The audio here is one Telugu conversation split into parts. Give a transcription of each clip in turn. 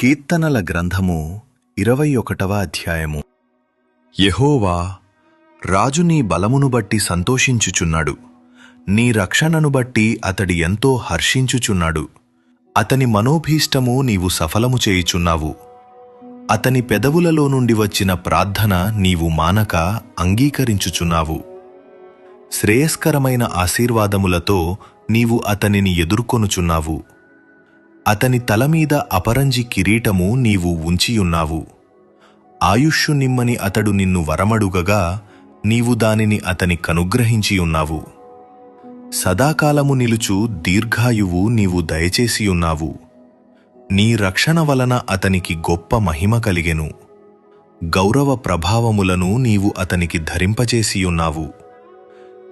కీర్తనల గ్రంథము 21వ అధ్యాయము. యెహోవా, రాజు నీ బలమును బట్టి సంతోషించుచున్నాడు, నీ రక్షణను బట్టి అతడి ఎంతో హర్షించుచున్నాడు. అతని మనోభీష్టము నీవు సఫలము చేయుచున్నావు. అతని పెదవులలో నుండి వచ్చిన ప్రార్థన నీవు మానక అంగీకరించుచున్నావు. శ్రేయస్కరమైన ఆశీర్వాదములతో నీవు అతనిని ఎదుర్కొనుచున్నావు. అతని తలమీద అపరంజి కిరీటము నీవు ఉంచియున్నావు. ఆయుష్షు నిమ్మని అతడు నిన్ను వరమడుగగా నీవు దానిని అతని కనుగ్రహించియున్నావు. సదాకాలము నిలుచు దీర్ఘాయువు నీవు దయచేసియున్నావు. నీ రక్షణ వలన అతనికి గొప్ప మహిమ కలిగెను. గౌరవ ప్రభావములను నీవు అతనికి ధరింపజేసియున్నావు.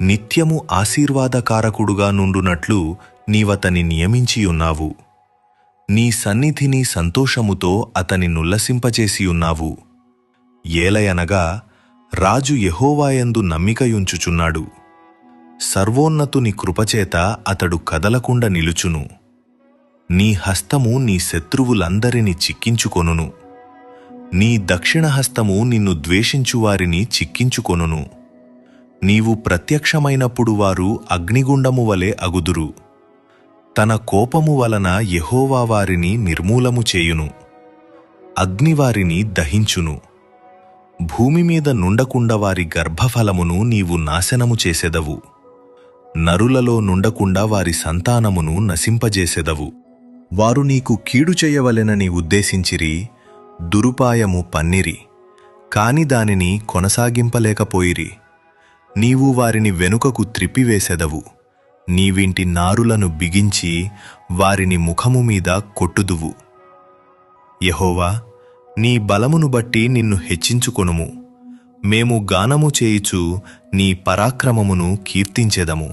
నిత్యము ఆశీర్వాదకారకుడుగా నుండునట్లు నీవతని నియమించియున్నావు. నీ సన్నిధిని సంతోషముతో అతని నుల్లసింపచేసియున్నావు. ఏలయనగా రాజు యెహోవాయందు నమ్మికయుంచుచున్నాడు. సర్వోన్నతుని కృపచేత అతడు కదలకుండా నిలుచును. నీ హస్తము నీ శత్రువులందరినీ చిక్కించుకొనును. నీ దక్షిణహస్తము నిన్ను ద్వేషించువారిని చిక్కించుకొనును. నీవు ప్రత్యక్షమైనప్పుడు వారు అగ్నిగుండము వలె అగుదురు. తన కోపము వలన యెహోవా వారిని నిర్మూలము చేయును. అగ్నివారిని దహించును. భూమి మీద నుండకుండా వారి గర్భఫలమును నీవు నాశనము చేసెదవు. నరులలో నుండకుండా వారి సంతానమును నశింపజేసెదవు. వారు నీకు కీడు చేయవలెనని ఉద్దేశించిరి, దురుపాయము పన్నిరి, కాని దానిని కొనసాగింపలేకపోయిరి. నీవు వారిని వెనుకకు త్రిప్పివేసెదవు. నీవింటి నారులను బిగించి వారిని ముఖము మీద కొట్టుదువు. యెహోవా, నీ బలమును బట్టి నిన్ను హెచ్చించుకొనుము. మేము గానము చేయుచు నీ పరాక్రమమును కీర్తించెదము.